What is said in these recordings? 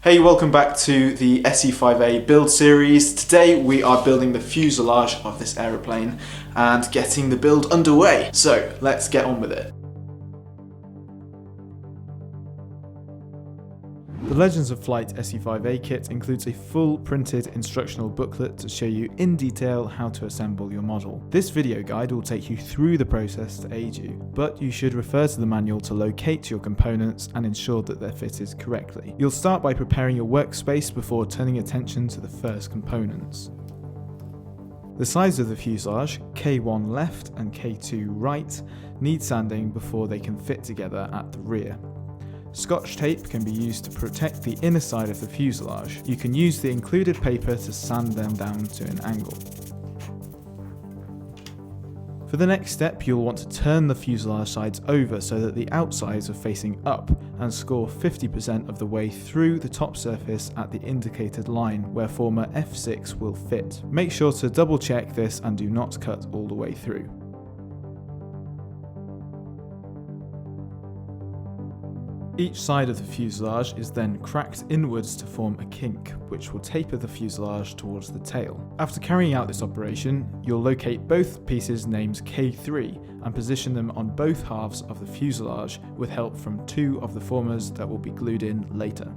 Hey, welcome back to the SE5a build series. Today we are building the fuselage of this aeroplane and getting the build underway. So let's get on with it. The Legends of Flight SE5a kit includes a full printed instructional booklet to show you in detail how to assemble your model. This video guide will take you through the process to aid you, but you should refer to the manual to locate your components and ensure that they're fitted correctly. You'll start by preparing your workspace before turning attention to the first components. The sides of the fuselage, K1 left and K2 right, need sanding before they can fit together at the rear. Scotch tape can be used to protect the inner side of the fuselage. You can use the included paper to sand them down to an angle. For the next step, you'll want to turn the fuselage sides over so that the outsides are facing up and score 50% of the way through the top surface at the indicated line where former F6 will fit. Make sure to double check this and do not cut all the way through. Each side of the fuselage is then cracked inwards to form a kink, which will taper the fuselage towards the tail. After carrying out this operation, you'll locate both pieces named K3 and position them on both halves of the fuselage with help from two of the formers that will be glued in later.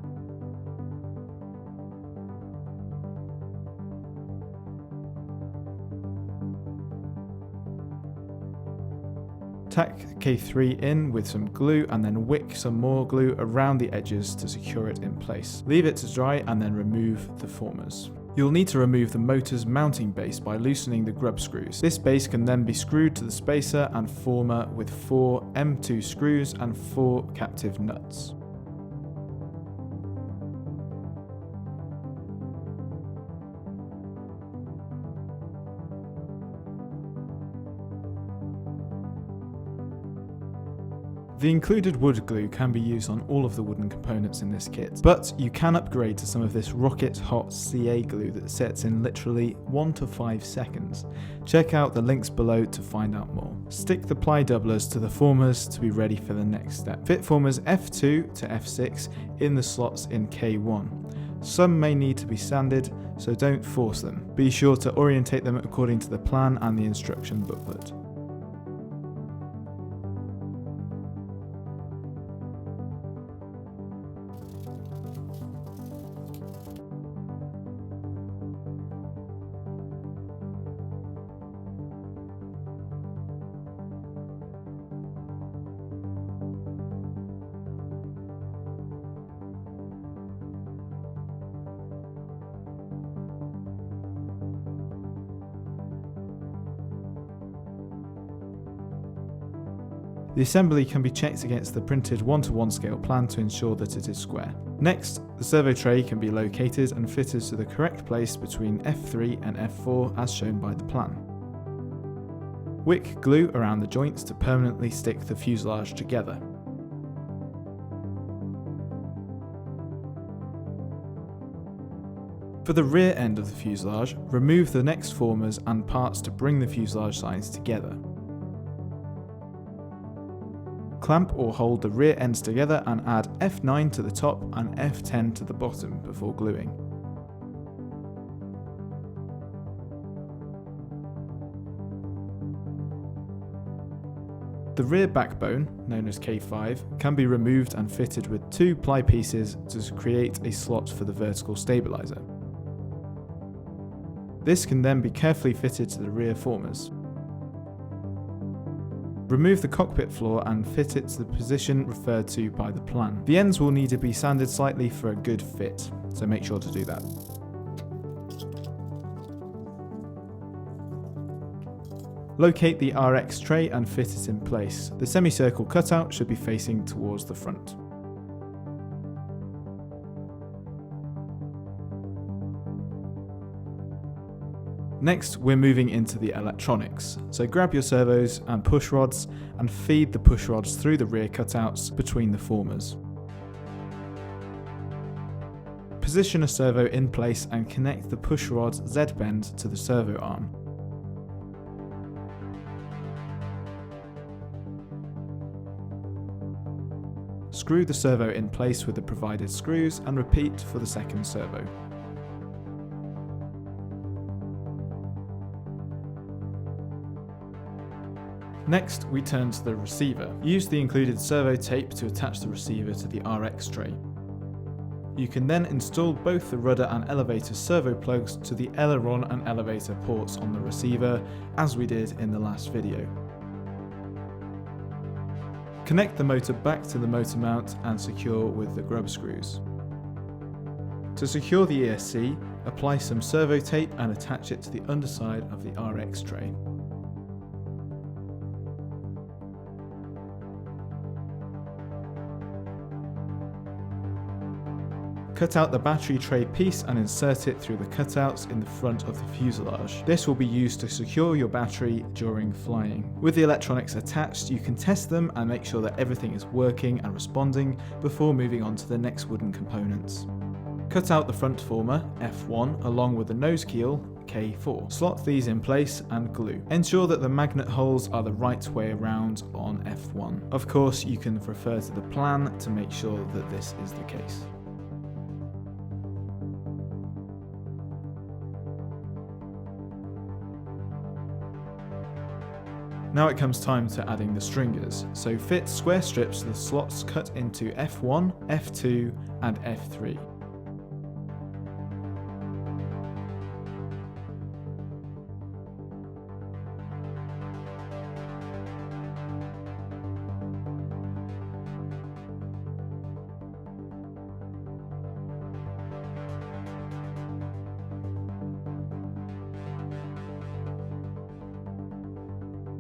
Tack K3 in with some glue and then wick some more glue around the edges to secure it in place. Leave it to dry and then remove the formers. You'll need to remove the motor's mounting base by loosening the grub screws. This base can then be screwed to the spacer and former with 4 M2 screws and 4 captive nuts. The included wood glue can be used on all of the wooden components in this kit, but you can upgrade to some of this rocket hot CA glue that sets in literally 1 to 5 seconds. Check out the links below to find out more. Stick the ply doublers to the formers to be ready for the next step. Fit formers F2 to F6 in the slots in K1. Some may need to be sanded, so don't force them. Be sure to orientate them according to the plan and the instruction booklet. The assembly can be checked against the printed 1:1 scale plan to ensure that it is square. Next, the servo tray can be located and fitted to the correct place between F3 and F4 as shown by the plan. Wick glue around the joints to permanently stick the fuselage together. For the rear end of the fuselage, remove the next formers and parts to bring the fuselage sides together. Clamp or hold the rear ends together and add F9 to the top and F10 to the bottom before gluing. The rear backbone, known as K5, can be removed and fitted with 2 ply pieces to create a slot for the vertical stabilizer. This can then be carefully fitted to the rear formers. Remove the cockpit floor and fit it to the position referred to by the plan. The ends will need to be sanded slightly for a good fit, so make sure to do that. Locate the RX tray and fit it in place. The semicircle cutout should be facing towards the front. Next, we're moving into the electronics, so grab your servos and push rods and feed the push rods through the rear cutouts between the formers. Position a servo in place and connect the push rod's Z-bend to the servo arm. screw the servo in place with the provided screws and repeat for the second servo. Next, we turn to the receiver. Use the included servo tape to attach the receiver to the RX tray. You can then install both the rudder and elevator servo plugs to the aileron and elevator ports on the receiver, as we did in the last video. Connect the motor back to the motor mount and secure with the grub screws. To secure the ESC, apply some servo tape and attach it to the underside of the RX tray. Cut out the battery tray piece and insert it through the cutouts in the front of the fuselage. This will be used to secure your battery during flying. With the electronics attached, you can test them and make sure that everything is working and responding before moving on to the next wooden components. Cut out the front former, F1, along with the nose keel, K4. Slot these in place and glue. Ensure that the magnet holes are the right way around on F1. Of course, you can refer to the plan to make sure that this is the case. Now it comes time to adding the stringers, so fit square strips to the slots cut into F1, F2 and F3.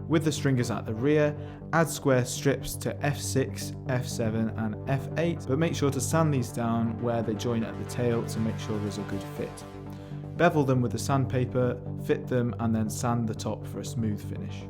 With the stringers at the rear, add square strips to F6, F7 and F8, but make sure to sand these down where they join at the tail to make sure there's a good fit. Bevel them with the sandpaper, fit them and then sand the top for a smooth finish.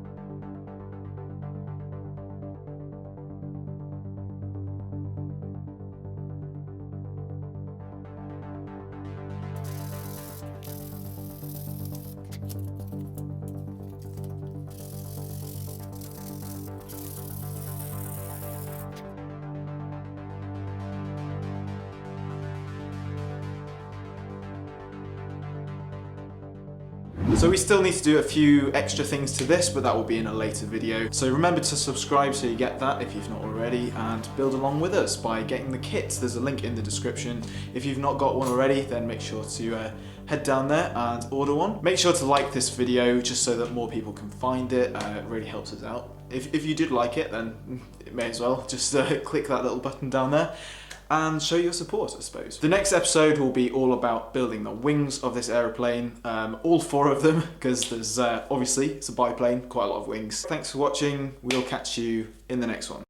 So we still need to do a few extra things to this, but that will be in a later video. So remember to subscribe so you get that if you've not already, and build along with us by getting the kit. There's a link in the description. If you've not got one already, then make sure to head down there and order one. Make sure to like this video just so that more people can find it. It really helps us out. If you did like it, then it may as well just click that little button down there and show your support, I suppose. The next episode will be all about building the wings of this aeroplane, all 4 of them, because there's obviously, it's a biplane, quite a lot of wings. Thanks for watching, we'll catch you in the next one.